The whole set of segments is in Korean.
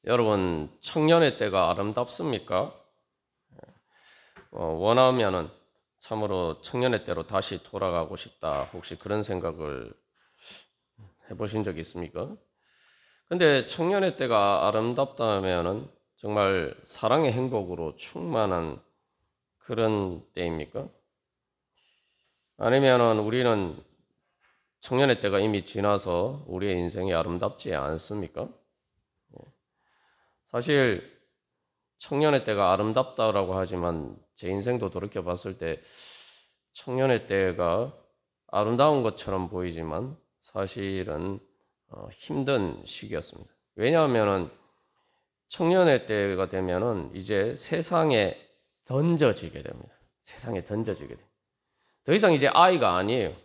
여러분, 청년의 때가 아름답습니까? 원하면은 참으로 청년의 때로 다시 돌아가고 싶다. 혹시 그런 생각을 해보신 적 있습니까? 근데 청년의 때가 아름답다면은 정말 사랑의 행복으로 충만한 그런 때입니까? 아니면은 우리는 청년의 때가 이미 지나서 우리의 인생이 아름답지 않습니까? 사실 청년의 때가 아름답다라고 하지만 제 인생도 돌이켜 봤을 때 청년의 때가 아름다운 것처럼 보이지만 사실은 힘든 시기였습니다. 왜냐하면은 청년의 때가 되면은 이제 세상에 던져지게 됩니다. 세상에 던져지게 돼요. 더 이상 이제 아이가 아니에요.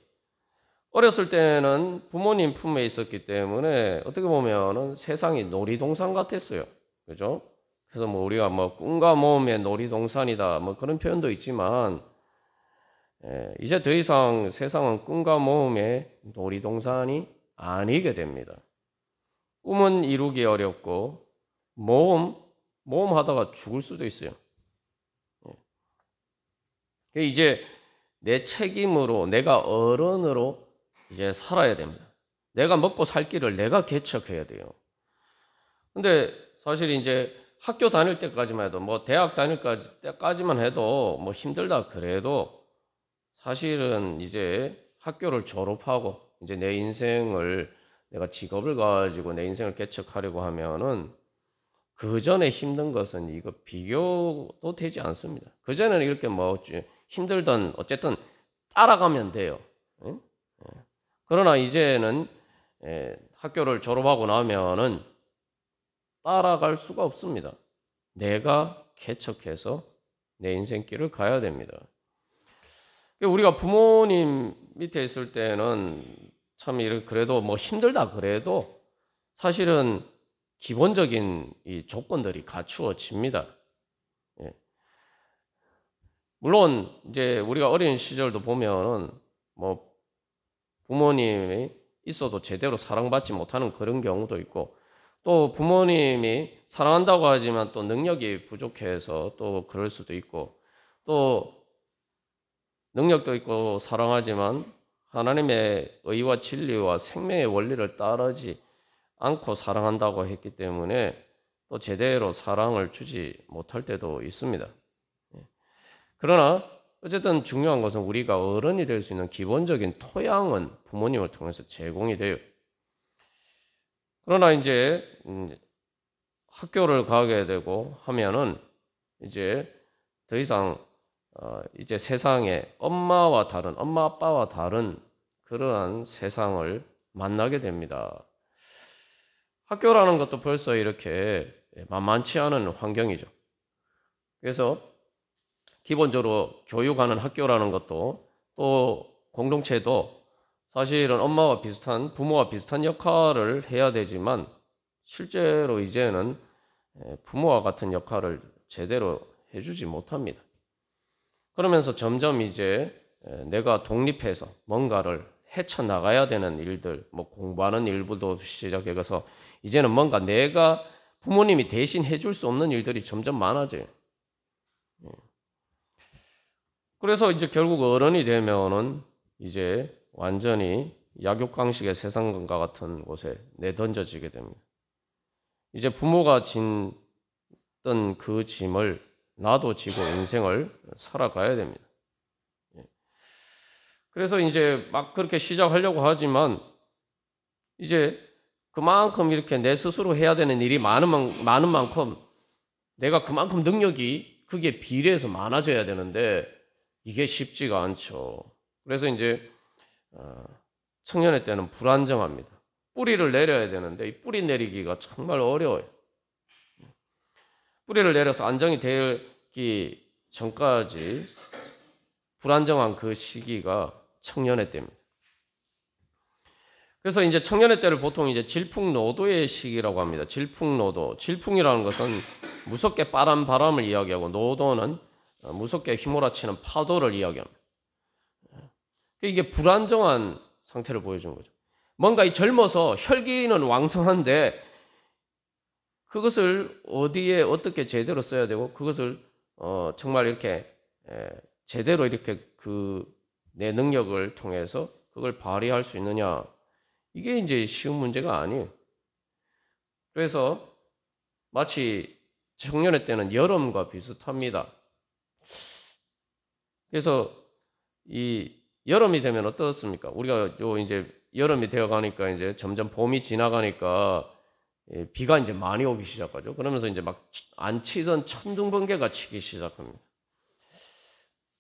어렸을 때는 부모님 품에 있었기 때문에 어떻게 보면은 세상이 놀이동산 같았어요. 그죠? 그래서 뭐 우리가 뭐 꿈과 모험의 놀이동산이다 뭐 그런 표현도 있지만 이제 더 이상 세상은 꿈과 모험의 놀이동산이 아니게 됩니다. 꿈은 이루기 어렵고 모험하다가 죽을 수도 있어요. 이제 내 책임으로 내가 어른으로 이제 살아야 됩니다. 내가 먹고 살 길을 내가 개척해야 돼요. 근데 사실 이제 학교 다닐 때까지만 해도 뭐 대학 다닐 때까지만 해도 뭐 힘들다 그래도 사실은 이제 학교를 졸업하고 이제 내 인생을 내가 직업을 가지고 내 인생을 개척하려고 하면은 그 전에 힘든 것은 이거 비교도 되지 않습니다. 그 전에는 이렇게 뭐 힘들던 어쨌든 따라가면 돼요. 응? 그러나 이제는 학교를 졸업하고 나면은 따라갈 수가 없습니다. 내가 개척해서 내 인생길을 가야 됩니다. 우리가 부모님 밑에 있을 때는 참 그래도 뭐 힘들다 그래도 사실은 기본적인 이 조건들이 갖추어집니다. 예. 물론 이제 우리가 어린 시절도 보면은 뭐 부모님이 있어도 제대로 사랑받지 못하는 그런 경우도 있고 또 부모님이 사랑한다고 하지만 또 능력이 부족해서 또 그럴 수도 있고 또 능력도 있고 사랑하지만 하나님의 의와 진리와 생명의 원리를 따르지 않고 사랑한다고 했기 때문에 또 제대로 사랑을 주지 못할 때도 있습니다. 그러나 어쨌든 중요한 것은 우리가 어른이 될 수 있는 기본적인 토양은 부모님을 통해서 제공이 돼요. 그러나 이제 학교를 가게 되고 하면은 이제 더 이상 이제 세상에 엄마 아빠와 다른 그러한 세상을 만나게 됩니다. 학교라는 것도 벌써 이렇게 만만치 않은 환경이죠. 그래서 기본적으로 교육하는 학교라는 것도 또 공동체도 사실은 부모와 비슷한 역할을 해야 되지만 실제로 이제는 부모와 같은 역할을 제대로 해주지 못합니다. 그러면서 점점 이제 내가 독립해서 뭔가를 헤쳐나가야 되는 일들, 뭐 공부하는 일부도 시작해서 이제는 뭔가 내가 부모님이 대신 해줄 수 없는 일들이 점점 많아져요. 그래서 이제 결국 어른이 되면은 이제 완전히 약육강식의 세상과 같은 곳에 내던져지게 됩니다. 이제 부모가 진던 그 짐을 나도 지고 인생을 살아가야 됩니다. 그래서 이제 막 그렇게 시작하려고 하지만 이제 그만큼 이렇게 내 스스로 해야 되는 일이 많은 만큼 내가 그만큼 능력이 그게 비례해서 많아져야 되는데 이게 쉽지가 않죠. 그래서 이제 청년의 때는 불안정합니다. 뿌리를 내려야 되는데 이 뿌리 내리기가 정말 어려워요. 뿌리를 내려서 안정이 되기 전까지 불안정한 그 시기가 청년의 때입니다. 그래서 이제 청년의 때를 보통 이제 질풍노도의 시기라고 합니다. 질풍노도. 질풍이라는 것은 무섭게 빠른 바람을 이야기하고 노도는 무섭게 휘몰아치는 파도를 이야기합니다. 이게 불안정한 상태를 보여주는 거죠. 뭔가 이 젊어서 혈기는 왕성한데 그것을 어디에 어떻게 제대로 써야 되고 그것을 정말 이렇게 제대로 이렇게 내 능력을 통해서 그걸 발휘할 수 있느냐, 이게 이제 쉬운 문제가 아니에요. 그래서 마치 청년의 때는 여름과 비슷합니다. 그래서 이 여름이 되면 어떻습니까? 우리가 이제 여름이 되어 가니까 이제 점점 봄이 지나가니까 비가 이제 많이 오기 시작하죠. 그러면서 이제 막 안 치던 천둥번개가 치기 시작합니다.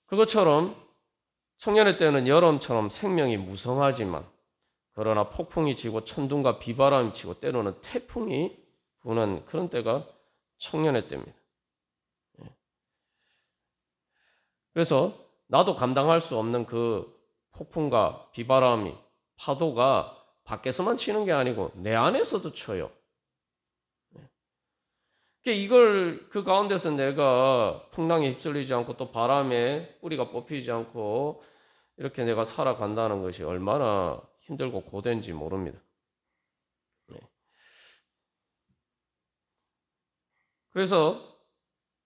그것처럼 청년의 때는 여름처럼 생명이 무성하지만, 그러나 폭풍이 치고 천둥과 비바람이 치고 때로는 태풍이 부는 그런 때가 청년의 때입니다. 그래서 나도 감당할 수 없는 그 폭풍과 비바람이, 파도가 밖에서만 치는 게 아니고 내 안에서도 쳐요. 이걸 그 가운데서 내가 풍랑에 휩쓸리지 않고 또 바람에 뿌리가 뽑히지 않고 이렇게 내가 살아간다는 것이 얼마나 힘들고 고된지 모릅니다. 그래서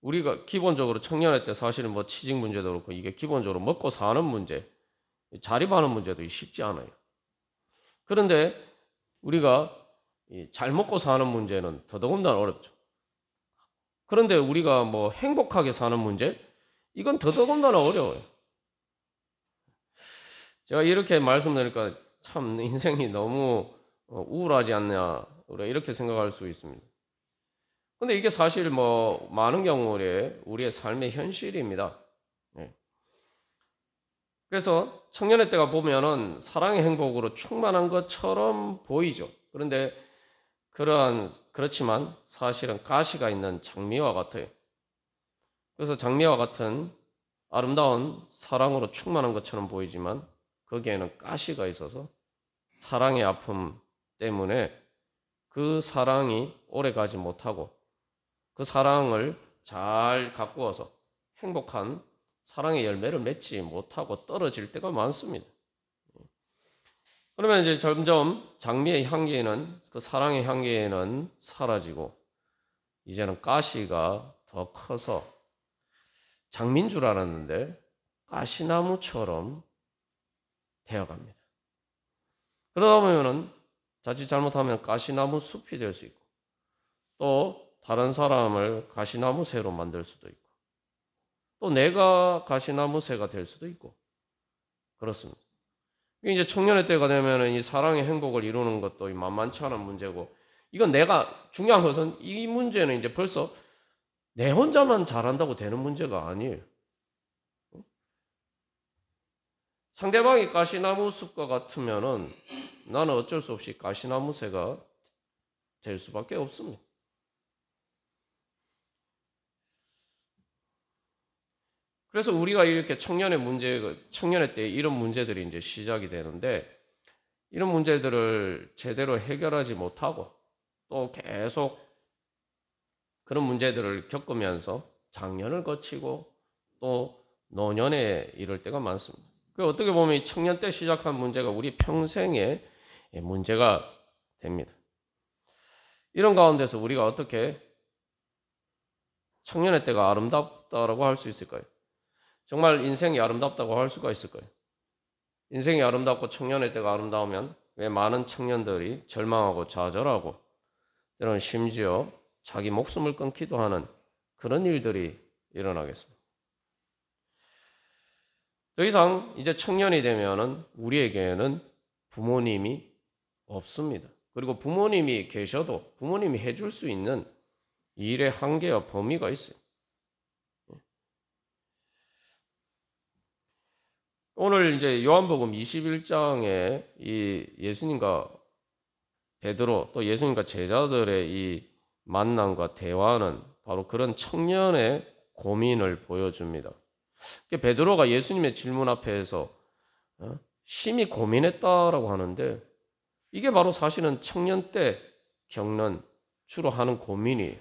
우리가 기본적으로 청년의 때 사실은 뭐 취직 문제도 그렇고 이게 기본적으로 먹고 사는 문제, 자립하는 문제도 쉽지 않아요. 그런데 우리가 잘 먹고 사는 문제는 더더군다나 어렵죠. 그런데 우리가 뭐 행복하게 사는 문제, 이건 더더군다나 어려워요. 제가 이렇게 말씀드리니까 참 인생이 너무 우울하지 않냐, 이렇게 생각할 수 있습니다. 근데 이게 사실 뭐 많은 경우에 우리의 삶의 현실입니다. 그래서 청년의 때가 보면은 사랑의 행복으로 충만한 것처럼 보이죠. 그런데 그렇지만 사실은 가시가 있는 장미와 같아요. 그래서 장미와 같은 아름다운 사랑으로 충만한 것처럼 보이지만 거기에는 가시가 있어서 사랑의 아픔 때문에 그 사랑이 오래 가지 못하고 그 사랑을 잘 가꾸어서 행복한 사랑의 열매를 맺지 못하고 떨어질 때가 많습니다. 그러면 이제 점점 장미의 향기에는, 그 사랑의 향기에는 사라지고 이제는 가시가 더 커서 장미인 줄 알았는데 가시나무처럼 되어갑니다. 그러다 보면은 자칫 잘못하면 가시나무 숲이 될 수 있고 또 다른 사람을 가시나무 새로 만들 수도 있고 또 내가 가시나무 새가 될 수도 있고 그렇습니다. 이제 청년의 때가 되면은 이 사랑의 행복을 이루는 것도 만만치 않은 문제고, 이건 중요한 것은 이 문제는 이제 벌써 내 혼자만 잘한다고 되는 문제가 아니에요. 상대방이 가시나무 숲과 같으면은 나는 어쩔 수 없이 가시나무 새가 될 수밖에 없습니다. 그래서 우리가 이렇게 청년의 때 이런 문제들이 이제 시작이 되는데, 이런 문제들을 제대로 해결하지 못하고 또 계속 그런 문제들을 겪으면서 장년을 거치고 또 노년에 이를 때가 많습니다. 어떻게 보면 이 청년 때 시작한 문제가 우리 평생의 문제가 됩니다. 이런 가운데서 우리가 어떻게 청년의 때가 아름답다라고 할 수 있을까요? 정말 인생이 아름답다고 할 수가 있을까요? 인생이 아름답고 청년의 때가 아름다우면 왜 많은 청년들이 절망하고 좌절하고 때로는 심지어 자기 목숨을 끊기도 하는 그런 일들이 일어나겠습니다. 더 이상 이제 청년이 되면은 우리에게는 부모님이 없습니다. 그리고 부모님이 계셔도 부모님이 해줄 수 있는 일의 한계와 범위가 있어요. 오늘 이제 요한복음 21장에 이 예수님과 베드로 또 예수님과 제자들의 이 만남과 대화는 바로 그런 청년의 고민을 보여줍니다. 베드로가 예수님의 질문 앞에서 심히 고민했다라고 하는데 이게 바로 사실은 청년 때 겪는 주로 하는 고민이에요.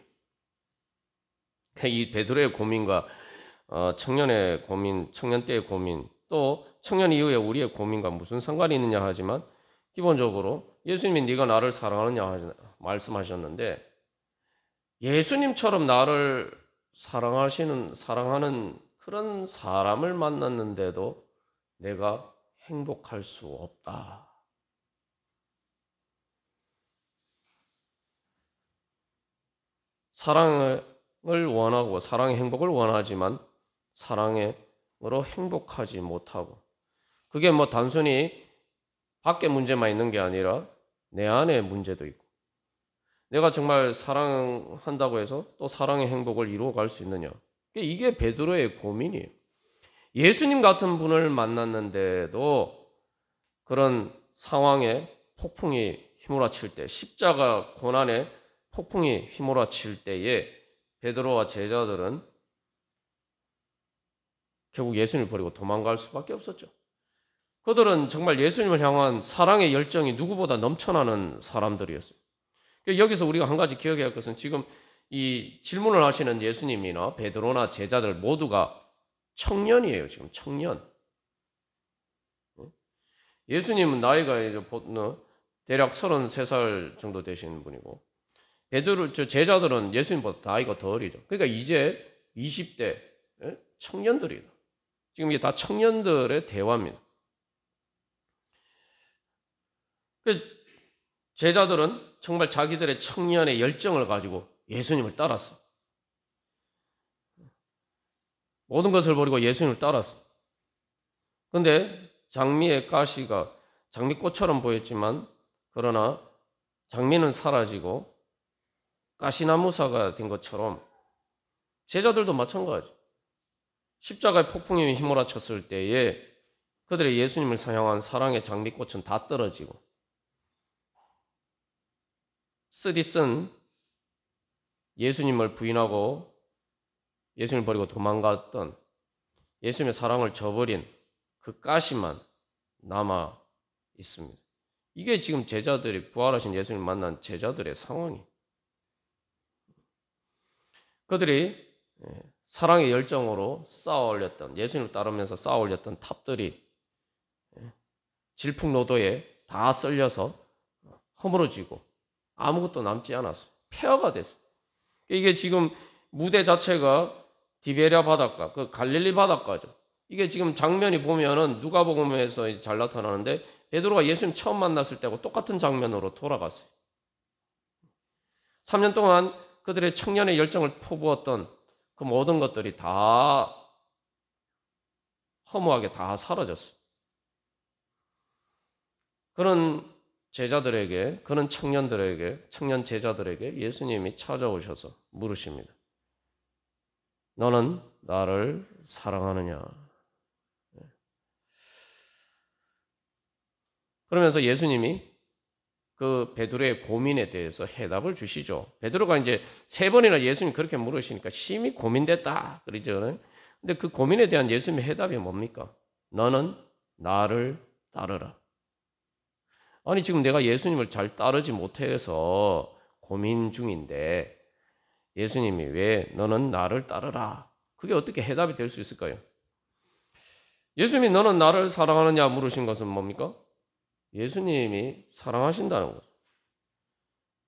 이 베드로의 고민과 청년의 고민, 청년 때의 고민, 또 청년 이후에 우리의 고민과 무슨 상관이 있느냐 하지만 기본적으로 예수님이 네가 나를 사랑하느냐 말씀하셨는데 예수님처럼 나를 사랑하는 그런 사람을 만났는데도 내가 행복할 수 없다. 사랑을 원하고 사랑의 행복을 원하지만 사랑으로 행복하지 못하고, 그게 뭐 단순히 밖에 문제만 있는 게 아니라 내 안에 문제도 있고, 내가 정말 사랑한다고 해서 또 사랑의 행복을 이루어갈 수 있느냐, 이게 베드로의 고민이에요. 예수님 같은 분을 만났는데도 그런 상황에 폭풍이 휘몰아칠 때, 십자가 고난에 폭풍이 휘몰아칠 때에 베드로와 제자들은 결국 예수님을 버리고 도망갈 수밖에 없었죠. 그들은 정말 예수님을 향한 사랑의 열정이 누구보다 넘쳐나는 사람들이었어요. 여기서 우리가 한 가지 기억해야 할 것은, 지금 이 질문을 하시는 예수님이나 베드로나 제자들 모두가 청년이에요. 지금 청년. 예수님은 나이가 이제 대략 33살 정도 되시는 분이고, 베드로 제자들은 예수님보다 나이가 더 어리죠. 그러니까 이제 20대 청년들이다. 지금 이게 다 청년들의 대화입니다. 제자들은 정말 자기들의 청년의 열정을 가지고 예수님을 따랐어. 모든 것을 버리고 예수님을 따랐어. 그런데 장미의 가시가 장미꽃처럼 보였지만, 그러나 장미는 사라지고 가시나무사가 된 것처럼 제자들도 마찬가지. 십자가의 폭풍이 휘몰아쳤을 때에 그들의 예수님을 향한 사랑의 장미꽃은 다 떨어지고, 쓰디쓴 예수님을 부인하고 예수님을 버리고 도망갔던, 예수님의 사랑을 저버린 그 가시만 남아 있습니다. 이게 지금 제자들이, 부활하신 예수님을 만난 제자들의 상황이, 그들이 사랑의 열정으로 쌓아 올렸던, 예수님을 따르면서 쌓아 올렸던 탑들이 질풍노도에 다 썰려서 허물어지고 아무것도 남지 않았어요. 폐허가 됐어요. 이게 지금 무대 자체가 디베랴 바닷가, 그 갈릴리 바닷가죠. 이게 지금 장면이 보면은 누가복음에서 잘 나타나는데, 베드로가 예수님 처음 만났을 때하고 똑같은 장면으로 돌아갔어요. 3년 동안 그들의 청년의 열정을 퍼부었던 그 모든 것들이 다 허무하게 다 사라졌어요. 그런 제자들에게, 그런 청년들에게, 청년 제자들에게 예수님이 찾아오셔서 물으십니다. 너는 나를 사랑하느냐? 그러면서 예수님이 그 베드로의 고민에 대해서 해답을 주시죠. 베드로가 이제 3번이나 예수님 그렇게 물으시니까 심히 고민됐다 그러죠. 근데 그 고민에 대한 예수님의 해답이 뭡니까? 너는 나를 따르라. 아니, 지금 내가 예수님을 잘 따르지 못해서 고민 중인데 예수님이 왜 너는 나를 따르라? 그게 어떻게 해답이 될 수 있을까요? 예수님이 너는 나를 사랑하느냐 물으신 것은 뭡니까? 예수님이 사랑하신다는 거죠.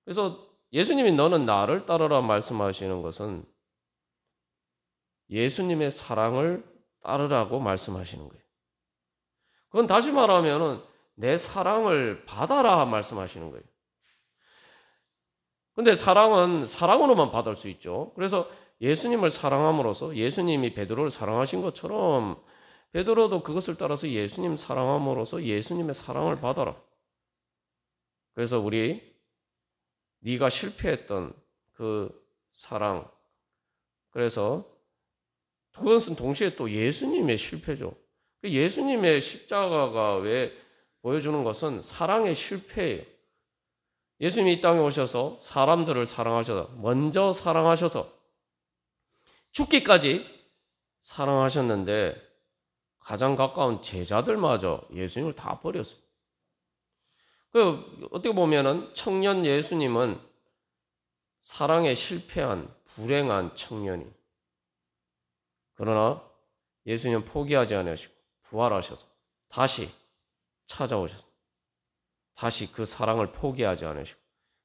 그래서 예수님이 너는 나를 따르라 말씀하시는 것은 예수님의 사랑을 따르라고 말씀하시는 거예요. 그건 다시 말하면 내 사랑을 받아라 말씀하시는 거예요. 근데 사랑은 사랑으로만 받을 수 있죠. 그래서 예수님을 사랑함으로써 예수님이 베드로를 사랑하신 것처럼 베드로도 그것을 따라서 예수님 사랑함으로써 예수님의 사랑을 받아라. 그래서 네가 실패했던 그 사랑, 그래서 그것은 동시에 또 예수님의 실패죠. 예수님의 십자가가 왜 보여주는 것은 사랑의 실패예요. 예수님이 이 땅에 오셔서 사람들을 사랑하셔서, 먼저 사랑하셔서 죽기까지 사랑하셨는데 가장 가까운 제자들마저 예수님을 다 버렸어요. 어떻게 보면은 청년 예수님은 사랑에 실패한 불행한 청년이, 그러나 예수님은 포기하지 않으시고 부활하셔서 다시 찾아오셔서 다시 그 사랑을 포기하지 않으시고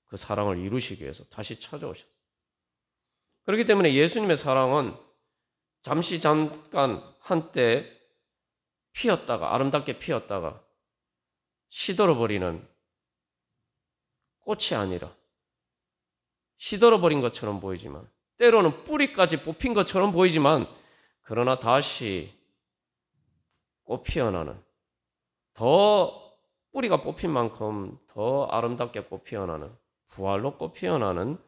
그 사랑을 이루시기 위해서 다시 찾아오셨어요. 그렇기 때문에 예수님의 사랑은 잠시 잠깐 한때 피었다가 아름답게 피었다가 시들어버리는 꽃이 아니라 시들어버린 것처럼 보이지만 때로는 뿌리까지 뽑힌 것처럼 보이지만 그러나 다시 꽃 피어나는 더 뿌리가 뽑힌 만큼 더 아름답게 꽃 피어나는 부활로 꽃 피어나는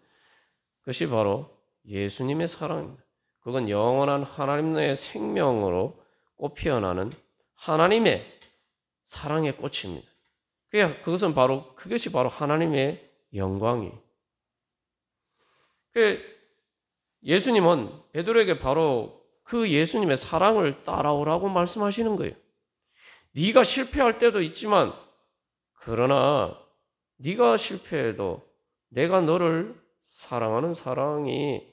것이 바로 예수님의 사랑입니다. 그건 영원한 하나님의 생명으로 꽃 피어나는 하나님의 사랑의 꽃입니다. 그것이 바로 하나님의 영광이. 예수님은 베드로에게 바로 그 예수님의 사랑을 따라오라고 말씀하시는 거예요. 네가 실패할 때도 있지만 그러나 네가 실패해도 내가 너를 사랑하는 사랑이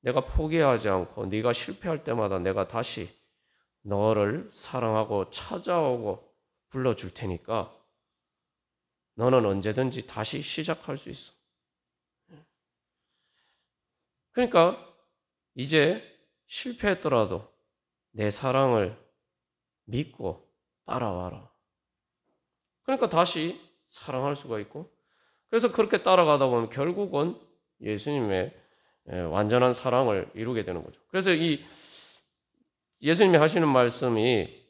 내가 포기하지 않고 네가 실패할 때마다 내가 다시 너를 사랑하고 찾아오고 불러줄 테니까 너는 언제든지 다시 시작할 수 있어. 그러니까 이제 실패했더라도 내 사랑을 믿고 따라와라. 그러니까 다시 사랑할 수가 있고 그래서 그렇게 따라가다 보면 결국은 예수님의 완전한 사랑을 이루게 되는 거죠. 그래서 이 예수님이 하시는 말씀이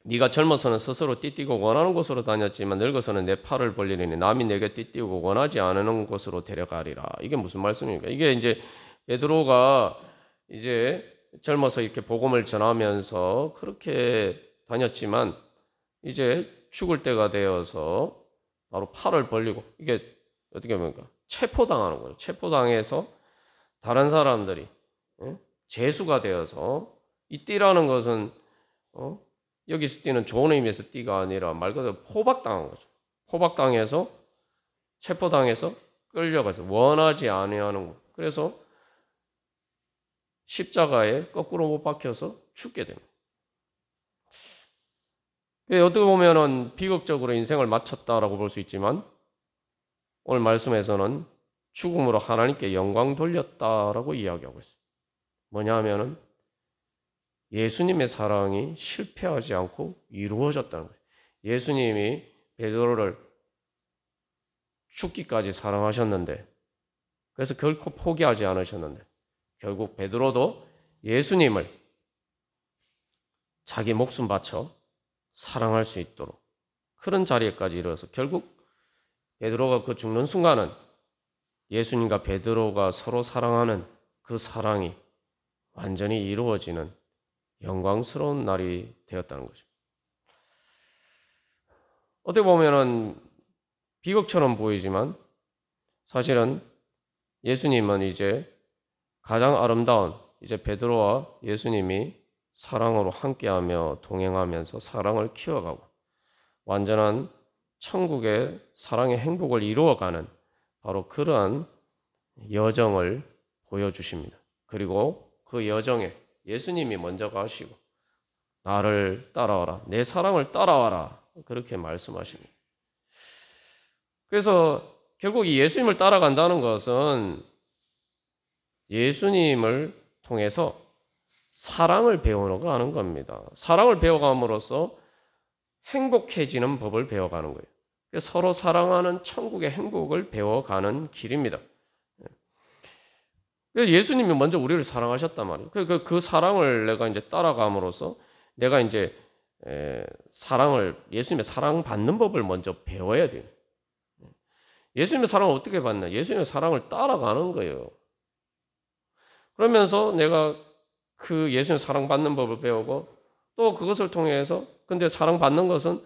네가 젊어서는 스스로 띠띠고 원하는 곳으로 다녔지만 늙어서는 내 팔을 벌리리니 남이 내게 띠띠고 원하지 않는 곳으로 데려가리라. 이게 무슨 말씀입니까? 이게 이제 베드로가 이제 젊어서 이렇게 복음을 전하면서 그렇게 다녔지만 이제 죽을 때가 되어서 바로 팔을 벌리고 이게 어떻게 보니까 체포당하는 거예요. 체포당해서 다른 사람들이 죄수가 되어서 이 띠라는 것은 여기서 띠는 좋은 의미에서 띠가 아니라 말 그대로 포박당한 거죠. 포박당해서 체포당해서 끌려가서 원하지 아니하는 거. 그래서 십자가에 거꾸로 못 박혀서 죽게 됩니다. 어떻게 보면은 비극적으로 인생을 마쳤다라고 볼 수 있지만 오늘 말씀에서는 죽음으로 하나님께 영광 돌렸다라고 이야기하고 있어요. 뭐냐 하면은 예수님의 사랑이 실패하지 않고 이루어졌다는 거예요. 예수님이 베드로를 죽기까지 사랑하셨는데 그래서 결코 포기하지 않으셨는데 결국 베드로도 예수님을 자기 목숨 바쳐 사랑할 수 있도록 그런 자리에까지 이르러서 결국 베드로가 그 죽는 순간은 예수님과 베드로가 서로 사랑하는 그 사랑이 완전히 이루어지는 영광스러운 날이 되었다는 거죠. 어떻게 보면은 비극처럼 보이지만 사실은 예수님은 이제 가장 아름다운 이제 베드로와 예수님이 사랑으로 함께하며 동행하면서 사랑을 키워가고 완전한 천국의 사랑의 행복을 이루어가는 바로 그러한 여정을 보여주십니다. 그리고 그 여정에 예수님이 먼저 가시고 나를 따라와라, 내 사랑을 따라와라 그렇게 말씀하십니다. 그래서 결국 이 예수님을 따라간다는 것은 예수님을 통해서 사랑을 배워가는 겁니다. 사랑을 배워감으로써 행복해지는 법을 배워가는 거예요. 서로 사랑하는 천국의 행복을 배워가는 길입니다. 예수님이 먼저 우리를 사랑하셨단 말이에요. 그 사랑을 내가 이제 따라감으로써 내가 이제 예수님의 사랑 받는 법을 먼저 배워야 돼요. 예수님의 사랑을 어떻게 받나? 예수님의 사랑을 따라가는 거예요. 그러면서 내가 그 예수님의 사랑 받는 법을 배우고 또 그것을 통해서 근데 사랑 받는 것은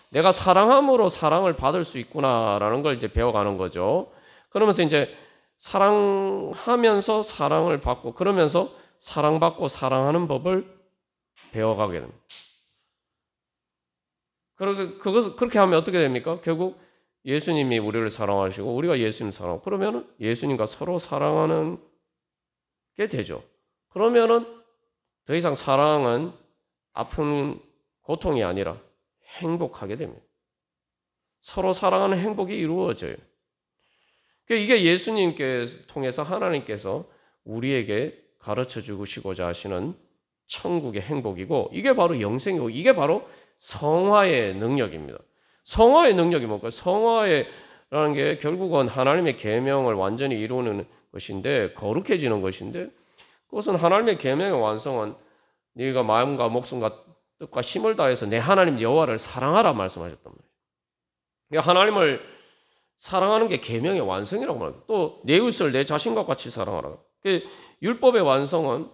내가 사랑함으로 사랑을 받을 수 있구나라는 걸 이제 배워가는 거죠. 그러면서 이제 사랑하면서 사랑을 받고 그러면서 사랑받고 사랑하는 법을 배워가게 됩니다. 그렇게 하면 어떻게 됩니까? 결국 예수님이 우리를 사랑하시고 우리가 예수님 사랑하고 그러면은 예수님과 서로 사랑하는 게 되죠. 그러면은 더 이상 사랑은 아픈 고통이 아니라 행복하게 됩니다. 서로 사랑하는 행복이 이루어져요. 이게 예수님께 통해서 하나님께서 우리에게 가르쳐 주시고자 하시는 천국의 행복이고, 이게 바로 영생이고, 이게 바로 성화의 능력입니다. 성화의 능력이 뭘까요? 성화라는 게 결국은 하나님의 계명을 완전히 이루는 것인데, 거룩해지는 것인데, 그것은 하나님의 계명의 완성은 네가 마음과 목숨과 뜻과 힘을 다해서 내 하나님 여호와를 사랑하라 말씀하셨단 말이에요. 그러니까 하나님을 사랑하는 게 계명의 완성이라고 말합니다. 또 내 이웃을 내 자신과 같이 사랑하라. 율법의 완성은,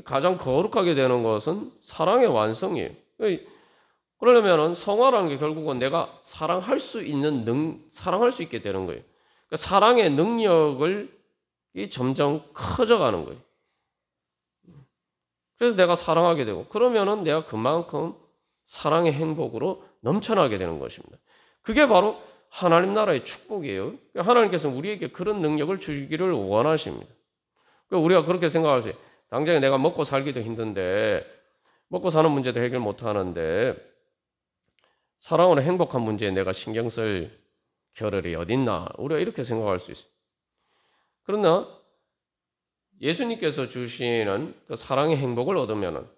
가장 거룩하게 되는 것은 사랑의 완성이에요. 그러려면 성화라는 게 결국은 내가 사랑할 수 있게 되는 거예요. 그러니까 사랑의 능력을 점점 커져가는 거예요. 그래서 내가 사랑하게 되고, 그러면은 내가 그만큼 사랑의 행복으로 넘쳐나게 되는 것입니다. 그게 바로 하나님 나라의 축복이에요. 하나님께서는 우리에게 그런 능력을 주시기를 원하십니다. 우리가 그렇게 생각할 수 있어요. 당장에 내가 먹고 살기도 힘든데, 먹고 사는 문제도 해결 못 하는데, 사랑으로 행복한 문제에 내가 신경 쓸 겨를이 어딨나? 우리가 이렇게 생각할 수 있어요. 그러나 예수님께서 주시는 그 사랑의 행복을 얻으면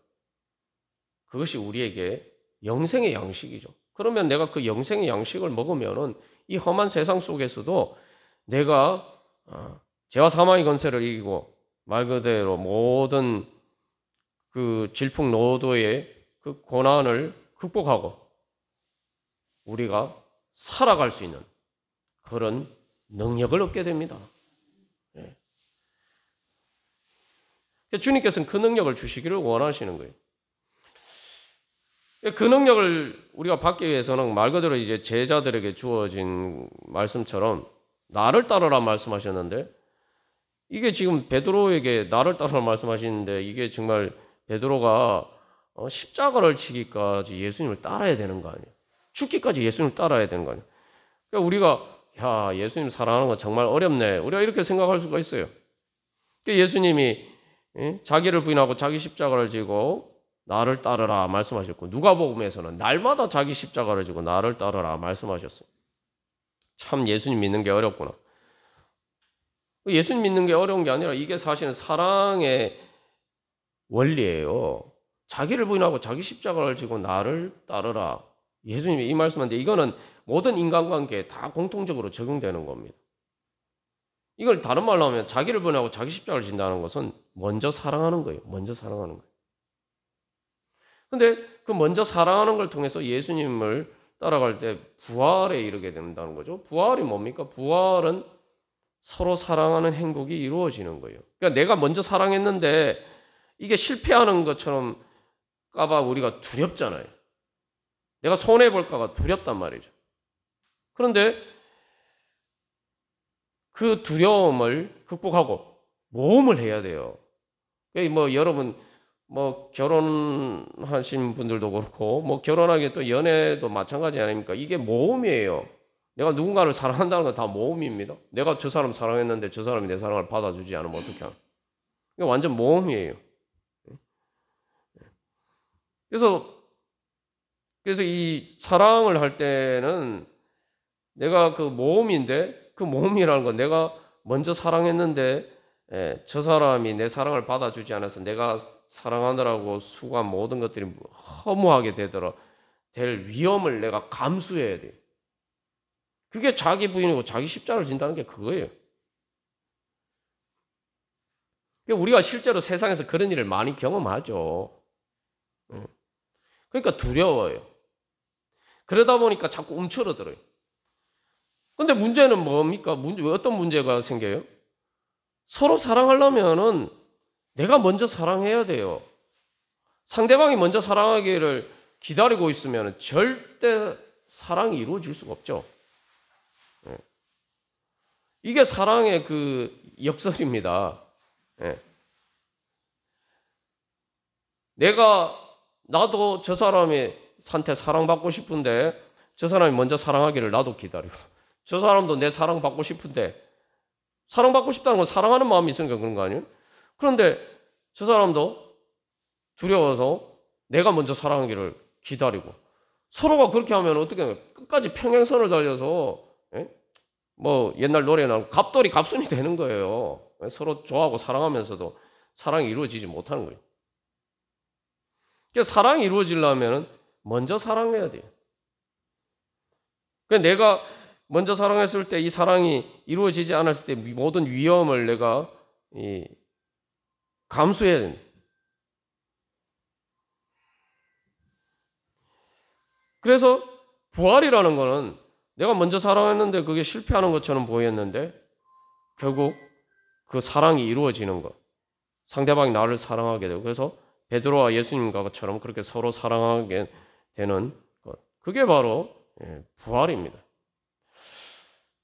그것이 우리에게 영생의 양식이죠. 그러면 내가 그 영생의 양식을 먹으면 이 험한 세상 속에서도 내가 죄와 사망의 권세를 이기고, 말 그대로 모든 그 질풍노도의 그 고난을 극복하고 우리가 살아갈 수 있는 그런 능력을 얻게 됩니다. 주님께서는 그 능력을 주시기를 원하시는 거예요. 그 능력을 우리가 받기 위해서는 말 그대로 이제 제자들에게 주어진 말씀처럼 나를 따르라 말씀하셨는데, 이게 지금 베드로에게 나를 따르라 말씀하시는데, 이게 정말 베드로가 십자가를 지기까지 예수님을 따라야 되는 거 아니에요? 죽기까지 예수님을 따라야 되는 거 아니에요? 그러니까 우리가 예수님 사랑하는 건 정말 어렵네, 우리가 이렇게 생각할 수가 있어요. 그러니까 예수님이 자기를 부인하고 자기 십자가를 지고 나를 따르라 말씀하셨고, 누가복음에서는 날마다 자기 십자가를 지고 나를 따르라 말씀하셨어요. 참 예수님 믿는 게 어렵구나. 예수님 믿는 게 어려운 게 아니라 이게 사실은 사랑의 원리예요. 자기를 부인하고 자기 십자가를 지고 나를 따르라. 예수님이 이 말씀인데, 이거는 모든 인간관계에 다 공통적으로 적용되는 겁니다. 이걸 다른 말로 하면 자기를 부인하고 자기 십자가를 진다는 것은 먼저 사랑하는 거예요. 먼저 사랑하는 거예요. 근데 그 먼저 사랑하는 걸 통해서 예수님을 따라갈 때 부활에 이르게 된다는 거죠. 부활이 뭡니까? 부활은 서로 사랑하는 행복이 이루어지는 거예요. 그러니까 내가 먼저 사랑했는데 이게 실패하는 것처럼 까봐 우리가 두렵잖아요. 내가 손해볼까가 두렵단 말이죠. 그런데 그 두려움을 극복하고 모험을 해야 돼요. 여러분 결혼하신 분들도 그렇고 결혼하기 또 연애도 마찬가지 아닙니까? 이게 모험이에요. 내가 누군가를 사랑한다는 건 다 모험입니다. 내가 저 사람 사랑했는데 저 사람이 내 사랑을 받아주지 않으면 어떻게 하나? 이게 완전 모험이에요. 그래서 이 사랑을 할 때는 내가 그 모험인데, 그 모험이라는 건 내가 먼저 사랑했는데 저 사람이 내 사랑을 받아주지 않아서 내가 사랑하느라고 수고한 모든 것들이 허무하게 될 위험을 내가 감수해야 돼요. 그게 자기 부인이고 자기 십자가를 진다는 게 그거예요. 우리가 실제로 세상에서 그런 일을 많이 경험하죠. 그러니까 두려워요. 그러다 보니까 자꾸 움츠러들어요. 근데 문제는 뭡니까? 어떤 문제가 생겨요? 서로 사랑하려면은 내가 먼저 사랑해야 돼요. 상대방이 먼저 사랑하기를 기다리고 있으면 절대 사랑이 이루어질 수가 없죠. 이게 사랑의 그 역설입니다. 나도 저 사람한테 사랑받고 싶은데 저 사람이 먼저 사랑하기를 나도 기다리고, 저 사람도 내 사랑받고 싶은데, 사랑받고 싶다는 건 사랑하는 마음이 있으니까 그런 거 아니에요? 그런데 저 사람도 두려워서 내가 먼저 사랑하기를 기다리고, 서로가 그렇게 하면 어떻게 해요? 끝까지 평행선을 달려서 옛날 노래 나오고 갑돌이 갑순이 되는 거예요. 서로 좋아하고 사랑하면서도 사랑이 이루어지지 못하는 거예요. 그러니까 사랑이 이루어지려면 먼저 사랑해야 돼요. 그러니까 내가 먼저 사랑했을 때 이 사랑이 이루어지지 않았을 때 모든 위험을 내가 감수해야 됩니다. 그래서 부활이라는 거는 내가 먼저 사랑했는데 그게 실패하는 것처럼 보였는데 결국 그 사랑이 이루어지는 것. 상대방이 나를 사랑하게 되고 그래서 베드로와 예수님과처럼 그렇게 서로 사랑하게 되는 것. 그게 바로 부활입니다.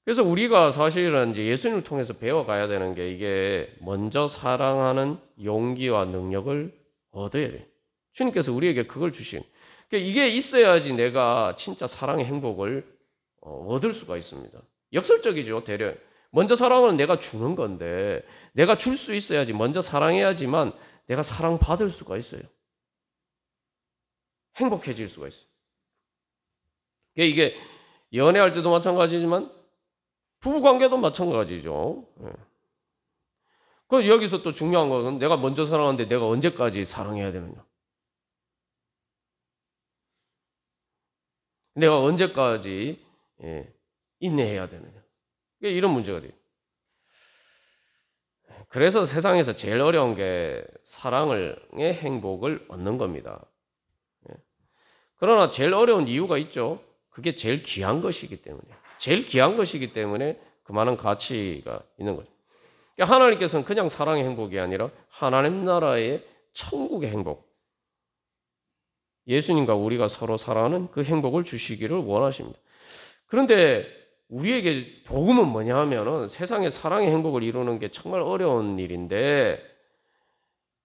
그래서 우리가 사실은 이제 예수님을 통해서 배워가야 되는 게 이게 먼저 사랑하는 용기와 능력을 얻어야 돼요. 주님께서 우리에게 그걸 주신. 그러니까 이게 있어야지 내가 진짜 사랑의 행복을 얻을 수가 있습니다. 역설적이죠, 대려. 먼저 사랑은 내가 주는 건데 내가 줄 수 있어야지 먼저 사랑해야지만 내가 사랑받을 수가 있어요. 행복해질 수가 있어요. 그러니까 이게 연애할 때도 마찬가지지만 부부관계도 마찬가지죠. 그 여기서 또 중요한 것은 내가 먼저 사랑하는데 내가 언제까지 사랑해야 되느냐. 내가 언제까지 인내해야 되느냐. 이런 문제가 돼요. 그래서 세상에서 제일 어려운 게 사랑의 행복을 얻는 겁니다. 그러나 제일 어려운 이유가 있죠. 그게 제일 귀한 것이기 때문에. 제일 귀한 것이기 때문에 그만한 가치가 있는 거죠. 그러니까 하나님께서는 그냥 사랑의 행복이 아니라 하나님 나라의 천국의 행복, 예수님과 우리가 서로 사랑하는 그 행복을 주시기를 원하십니다. 그런데 우리에게 복음은 뭐냐 하면은 세상의 사랑의 행복을 이루는 게 정말 어려운 일인데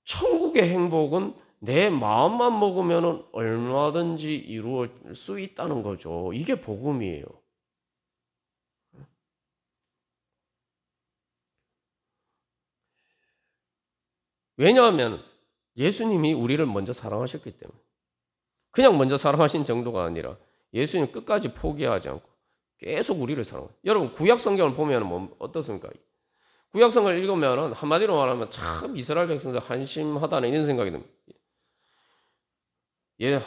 천국의 행복은 내 마음만 먹으면은 얼마든지 이루어질 수 있다는 거죠. 이게 복음이에요. 왜냐하면 예수님이 우리를 먼저 사랑하셨기 때문에. 그냥 먼저 사랑하신 정도가 아니라 예수님 끝까지 포기하지 않고 계속 우리를 사랑해요. 여러분 구약 성경을 보면 어떻습니까? 구약 성경을 읽으면 한마디로 말하면 참 이스라엘 백성들 한심하다는 이런 생각이 듭니다. 예,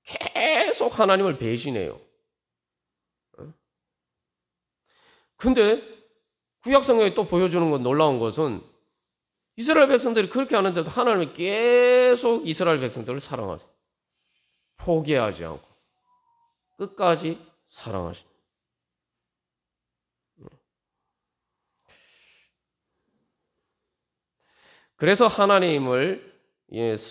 계속 하나님을 배신해요. 근데 구약 성경이 또 보여주는 건 놀라운 것은 이스라엘 백성들이 그렇게 하는데도 하나님이 계속 이스라엘 백성들을 사랑하세요. 포기하지 않고 끝까지 사랑하십니다. 그래서 하나님을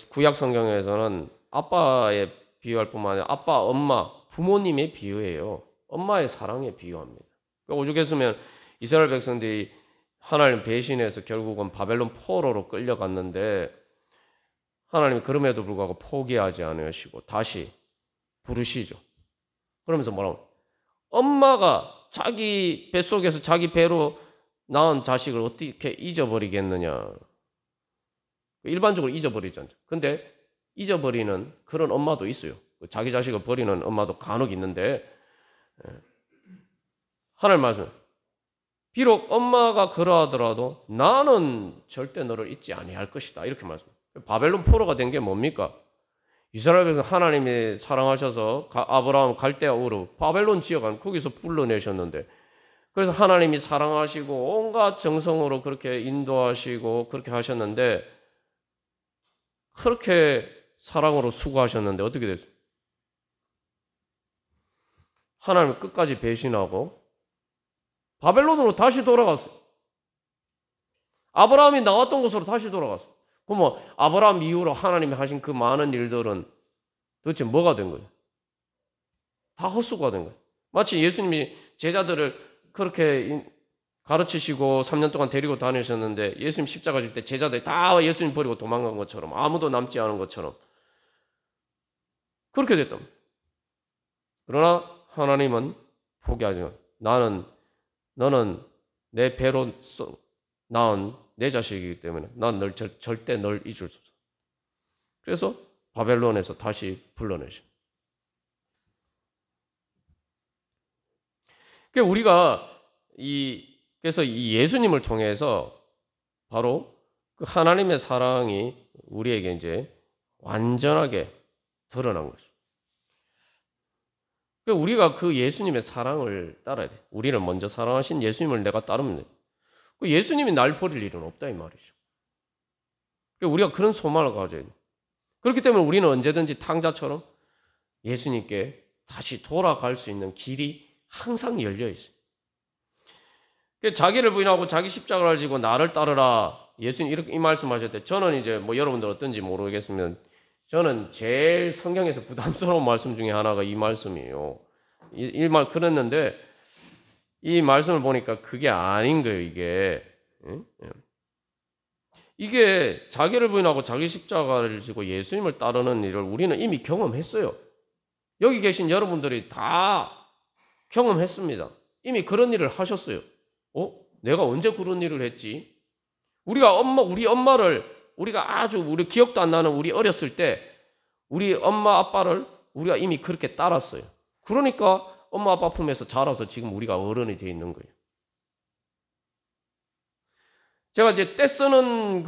구약 성경에서는 아빠에 비유할 뿐만 아니라 아빠, 엄마, 부모님에 비유해요. 엄마의 사랑에 비유합니다. 오죽했으면 이스라엘 백성들이 하나님 배신해서 결국은 바벨론 포로로 끌려갔는데 하나님이 그럼에도 불구하고 포기하지 않으시고 다시 부르시죠. 그러면서 뭐라고? 엄마가 자기 뱃속에서 자기 배로 낳은 자식을 어떻게 잊어버리겠느냐. 일반적으로 잊어버리죠. 근데 잊어버리는 그런 엄마도 있어요. 자기 자식을 버리는 엄마도 간혹 있는데 하나님 말씀 비록 엄마가 그러하더라도 나는 절대 너를 잊지 아니할 것이다. 이렇게 말씀합니다. 바벨론 포로가 된 게 뭡니까? 이스라엘 백성 하나님이 사랑하셔서 아브라함 갈대아 우르 바벨론 지역은 거기서 불러내셨는데 그래서 하나님이 사랑하시고 온갖 정성으로 그렇게 인도하시고 그렇게 하셨는데 그렇게 사랑으로 수고하셨는데 어떻게 됐어요? 하나님을 끝까지 배신하고 바벨론으로 다시 돌아갔어요. 아브라함이 나왔던 곳으로 다시 돌아갔어요. 그럼 뭐 아브라함 이후로 하나님이 하신 그 많은 일들은 도대체 뭐가 된 거예요? 다 헛수고가 된 거예요. 마치 예수님이 제자들을 그렇게 가르치시고 3년 동안 데리고 다니셨는데 예수님 십자가 질 때 제자들이 다 예수님 버리고 도망간 것처럼 아무도 남지 않은 것처럼 그렇게 됐답니다. 그러나 하나님은 포기하지 않아요. 너는 내 배로 낳은 내 자식이기 때문에 난 절대 널 잊을 수 없어. 그래서 바벨론에서 다시 불러내셔. 그러니까 우리가 그래서 이 예수님을 통해서 바로 그 하나님의 사랑이 우리에게 이제 완전하게 드러난 거죠. 우리가 그 예수님의 사랑을 따라야 돼. 우리를 먼저 사랑하신 예수님을 내가 따르면 돼. 그 예수님이 날 버릴 일은 없다 이 말이죠. 우리가 그런 소망을 가져야 돼. 그렇기 때문에 우리는 언제든지 탕자처럼 예수님께 다시 돌아갈 수 있는 길이 항상 열려 있어요. 자기를 부인하고 자기 십자가를 지고 나를 따르라. 예수님 이렇게 이 말씀하셨대. 저는 이제 뭐 여러분들 어떤지 모르겠으면 저는 제일 성경에서 부담스러운 말씀 중에 하나가 이 말씀이에요. 이 말 그랬는데 이 말씀을 보니까 그게 아닌 거예요. 이게 자기를 부인하고 자기 십자가를 지고 예수님을 따르는 일을 우리는 이미 경험했어요. 여기 계신 여러분들이 다 경험했습니다. 이미 그런 일을 하셨어요. 내가 언제 그런 일을 했지? 우리 엄마를 우리가 우리 기억도 안 나는 우리 어렸을 때 우리 엄마 아빠를 우리가 이미 그렇게 따랐어요. 그러니까 엄마 아빠 품에서 자라서 지금 우리가 어른이 되어 있는 거예요. 제가 이제 떼 쓰는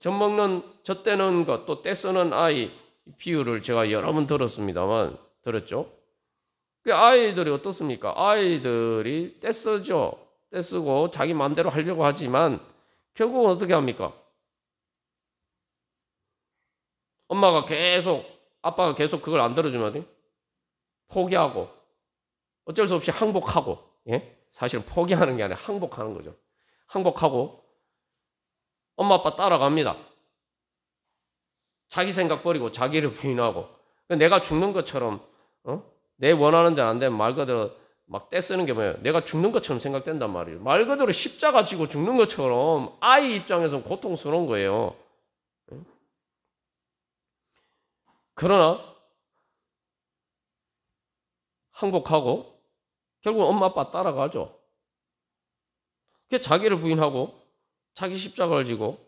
젖 먹는 젖 떼는 것 또 떼 쓰는 아이 비유를 제가 여러 번 들었죠? 그 아이들이 어떻습니까? 아이들이 떼 쓰죠. 떼 쓰고 자기 마음대로 하려고 하지만 결국은 어떻게 합니까? 아빠가 계속 그걸 안 들어주면 포기하고 어쩔 수 없이 항복하고, 사실은 포기하는 게 아니라 항복하는 거죠. 항복하고 엄마 아빠 따라갑니다. 자기 생각 버리고 자기를 부인하고 내가 죽는 것처럼 내 원하는 대로 안 되면 말 그대로 막 떼쓰는 게 뭐예요? 내가 죽는 것처럼 생각된단 말이에요. 말 그대로 십자가 지고 죽는 것처럼 아이 입장에서는 고통스러운 거예요. 그러나 항복하고 결국 엄마 아빠 따라가죠. 자기를 부인하고 자기 십자가를 지고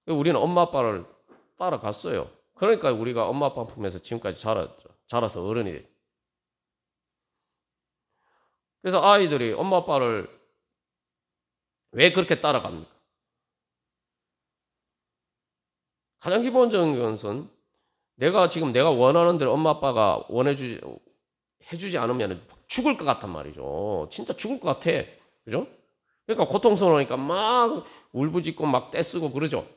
우리는 엄마 아빠를 따라갔어요. 그러니까 우리가 엄마 아빠 품에서 지금까지 자라서 어른이 돼요. 그래서 아이들이 엄마 아빠를 왜 그렇게 따라갑니까? 가장 기본적인 것은 내가 원하는 대로 엄마 아빠가 해주지 않으면 죽을 것 같단 말이죠. 진짜 죽을 것 같아. 그죠? 그러니까 고통스러우니까 막 울부짖고 막 떼쓰고 그러죠.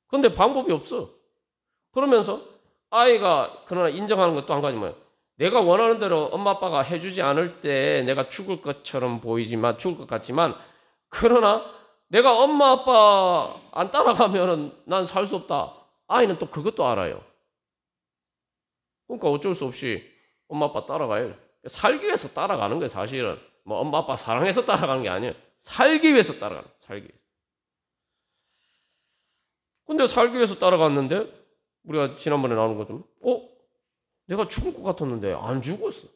그런데 방법이 없어. 그러면서 아이가 그러나 인정하는 것도 한 가지 뭐예요? 내가 원하는 대로 엄마 아빠가 해주지 않을 때 내가 죽을 것 같지만 그러나 내가 엄마 아빠 안 따라가면 난 살 수 없다. 아이는 또 그것도 알아요. 그러니까 어쩔 수 없이 엄마 아빠 따라가요. 살기 위해서 따라가는 거예요. 사실은 뭐 엄마 아빠 사랑해서 따라가는 게 아니에요. 살기 위해서 따라가는 거예요. 살기 위해서. 근데 살기 위해서 따라갔는데 우리가 지난번에 나눈 것처럼 내가 죽을 것 같았는데 안 죽었어.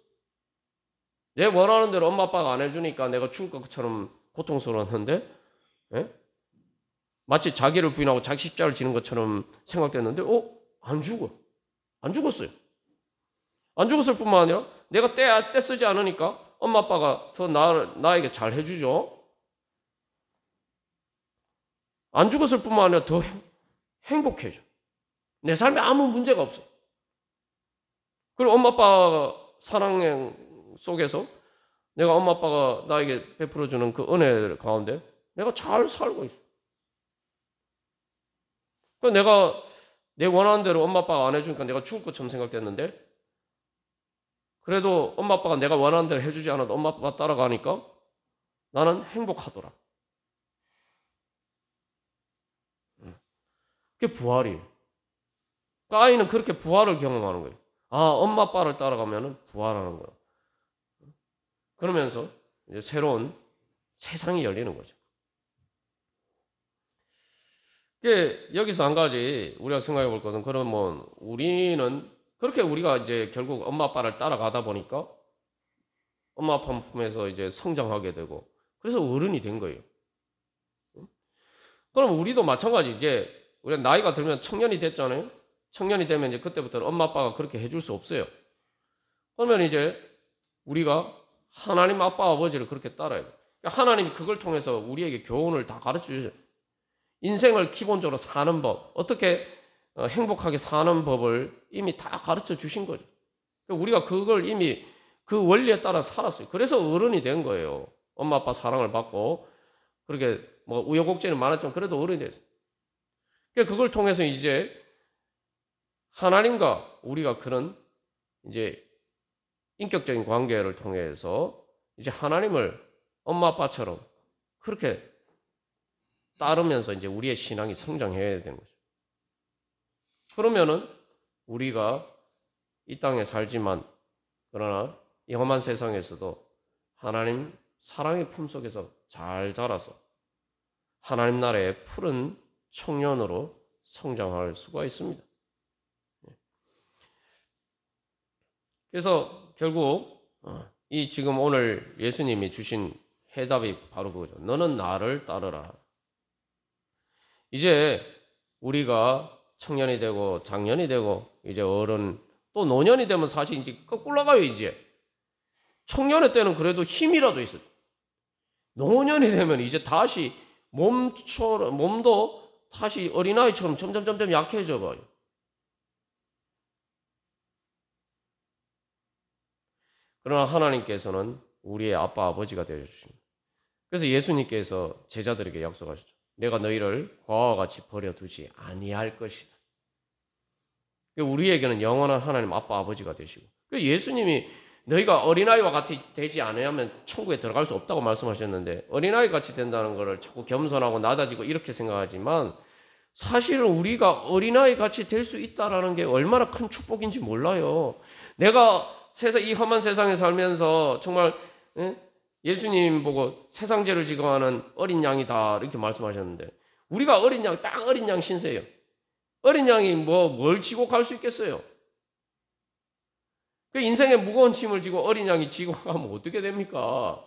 내 원하는 대로 엄마 아빠가 안 해주니까 내가 죽을 것처럼 고통스러웠는데 마치 자기를 부인하고 자기 십자가를 지는 것처럼 생각됐는데 안 죽었어요. 안 죽었을 뿐만 아니라 내가 떼 쓰지 않으니까 엄마 아빠가 더 나에게 잘 해주죠. 안 죽었을 뿐만 아니라 더 행복해져. 내 삶에 아무 문제가 없어. 그리고 엄마 아빠 사랑 속에서 내가 엄마 아빠가 나에게 베풀어주는 그 은혜 가운데 내가 잘 살고 있어. 내가 내 원하는 대로 엄마 아빠가 안 해주니까 내가 죽을 것처럼 생각됐는데 그래도 엄마 아빠가 내가 원하는 대로 해주지 않아도 엄마 아빠 따라가니까 나는 행복하더라. 그게 부활이에요. 그러니까 아이는 그렇게 부활을 경험하는 거예요. 엄마 아빠를 따라가면 부활하는 거예요. 그러면서 이제 새로운 세상이 열리는 거죠. 여기서 한 가지 우리가 생각해 볼 것은 그러면 우리는 그렇게 우리가 이제 결국 엄마 아빠를 따라가다 보니까 엄마 아빠 품에서 이제 성장하게 되고 그래서 어른이 된 거예요. 그럼 우리도 마찬가지 이제 우리가 나이가 들면 청년이 됐잖아요. 청년이 되면 이제 그때부터는 엄마 아빠가 그렇게 해줄 수 없어요. 그러면 이제 우리가 하나님 아빠 아버지를 그렇게 따라야 돼요. 하나님이 그걸 통해서 우리에게 교훈을 다 가르쳐 주죠. 인생을 기본적으로 사는 법, 어떻게 행복하게 사는 법을 이미 다 가르쳐 주신 거죠. 우리가 그걸 이미 그 원리에 따라 살았어요. 그래서 어른이 된 거예요. 엄마 아빠 사랑을 받고 그렇게 뭐 우여곡절이 많았지만 그래도 어른이 됐어요. 그걸 통해서 이제 하나님과 우리가 그런 이제 인격적인 관계를 통해서 이제 하나님을 엄마 아빠처럼 그렇게 따르면서 이제 우리의 신앙이 성장해야 되는 거죠. 그러면은 우리가 이 땅에 살지만 그러나 이 험한 세상에서도 하나님 사랑의 품속에서 잘 자라서 하나님 나라의 푸른 청년으로 성장할 수가 있습니다. 그래서 결국 이 지금 오늘 예수님이 주신 해답이 바로 그거죠. 너는 나를 따르라. 이제 우리가 청년이 되고 장년이 되고 이제 어른 또 노년이 되면 사실 이제 거꾸로 가요. 이제 청년의 때는 그래도 힘이라도 있어요. 노년이 되면 이제 다시 몸도 다시 어린아이처럼 점점 약해져 가요. 그러나 하나님께서는 우리의 아빠 아버지가 되어 주십니다. 그래서 예수님께서 제자들에게 약속하셨죠. 내가 너희를 과와 같이 버려두지 아니할 것이다. 우리에게는 영원한 하나님 아빠 아버지가 되시고 예수님이 너희가 어린아이와 같이 되지 않으면 천국에 들어갈 수 없다고 말씀하셨는데 어린아이 같이 된다는 것을 자꾸 겸손하고 낮아지고 이렇게 생각하지만 사실은 우리가 어린아이 같이 될 수 있다는 게 얼마나 큰 축복인지 몰라요. 내가 이 험한 세상에 살면서 정말 예수님 보고 세상 죄를 지고 하는 어린 양이다 이렇게 말씀하셨는데 우리가 어린 양, 딱 어린 양 신세예요. 어린 양이 뭘 지고 갈 수 있겠어요? 그 인생의 무거운 짐을 지고 어린 양이 지고 가면 어떻게 됩니까?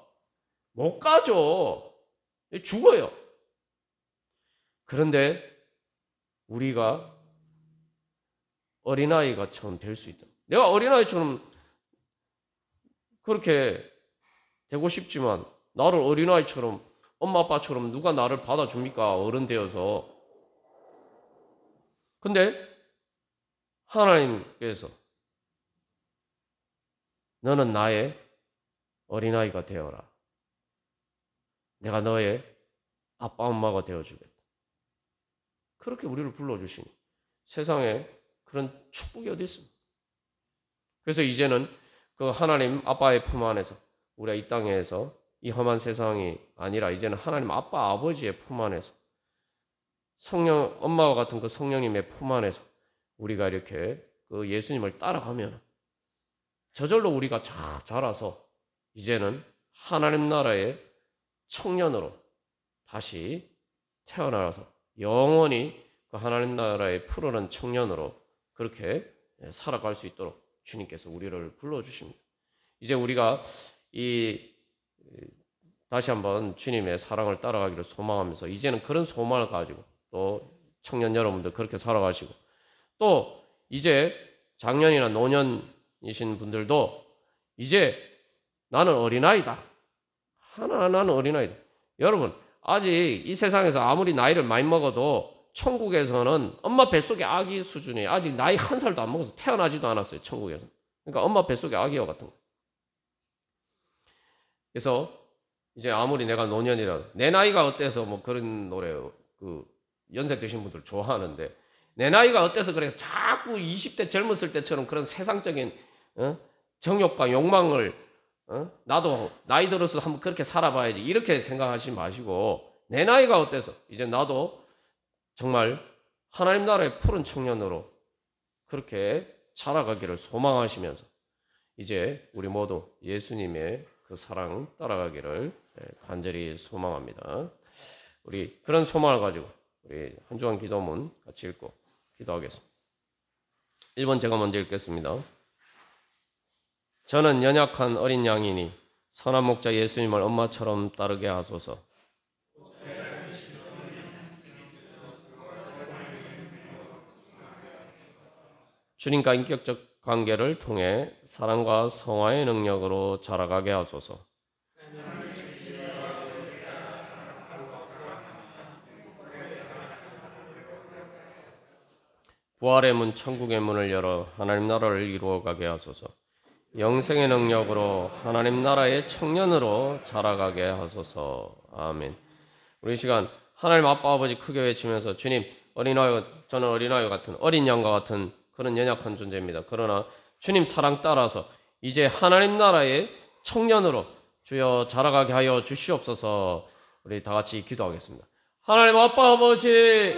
못 가죠. 죽어요. 그런데 우리가 어린아이처럼 될 수 있다. 내가 어린아이처럼 그렇게 되고 싶지만 나를 어린아이처럼 엄마 아빠처럼 누가 나를 받아줍니까? 어른 되어서. 근데 하나님께서 너는 나의 어린아이가 되어라. 내가 너의 아빠 엄마가 되어주겠다. 그렇게 우리를 불러주시니 세상에 그런 축복이 어디 있습니까? 그래서 이제는 그 하나님 아빠의 품 안에서 우리가 이 땅에서 이 험한 세상이 아니라 이제는 하나님 아빠 아버지의 품 안에서 성령 엄마와 같은 그 성령님의 품 안에서 우리가 이렇게 그 예수님을 따라가면 저절로 우리가 자라서 이제는 하나님 나라의 청년으로 다시 태어나서 영원히 그 하나님 나라의 푸르른 청년으로 그렇게 살아갈 수 있도록 주님께서 우리를 불러주십니다. 이제 우리가 다시 한번 주님의 사랑을 따라가기를 소망하면서 이제는 그런 소망을 가지고 또 청년 여러분들 그렇게 살아가시고 또 이제 장년이나 노년이신 분들도 이제 나는 어린아이다. 나는 어린아이다. 여러분 아직 이 세상에서 아무리 나이를 많이 먹어도 천국에서는 엄마 뱃속의 아기 수준이에요. 아직 나이 한 살도 안 먹어서 태어나지도 않았어요. 천국에서. 그러니까 엄마 뱃속의 아기와 같은 거예요. 그래서 이제 아무리 내가 노년이라도 내 나이가 어때서 뭐 그런 노래 그 연세 드신 분들 좋아하는데 내 나이가 어때서 그래서 자꾸 20대 젊었을 때처럼 그런 세상적인 정욕과 욕망을 나도 나이 들어서 한번 그렇게 살아봐야지 이렇게 생각하지 마시고 내 나이가 어때서 이제 나도 정말 하나님 나라의 푸른 청년으로 그렇게 자라가기를 소망하시면서 이제 우리 모두 예수님의 그 사랑 따라가기를 간절히 소망합니다. 우리 그런 소망을 가지고 우리 한 주간 기도문 같이 읽고 기도하겠습니다. 1번 제가 먼저 읽겠습니다. 저는 연약한 어린 양이니 선한 목자 예수님을 엄마처럼 따르게 하소서. 주님과 인격적 관계를 통해 사랑과 성화의 능력으로 자라가게 하소서. 부활의 문, 천국의 문을 열어 하나님 나라를 이루어가게 하소서. 영생의 능력으로 하나님 나라의 청년으로 자라가게 하소서. 아멘. 우리 이 시간 하나님 아빠 아버지 크게 외치면서 주님, 저는 어린아이 같은 어린 양과 같은 그런 연약한 존재입니다. 그러나 주님 사랑 따라서 이제 하나님 나라의 청년으로 주여 자라가게 하여 주시옵소서. 우리 다 같이 기도하겠습니다. 하나님 아빠 아버지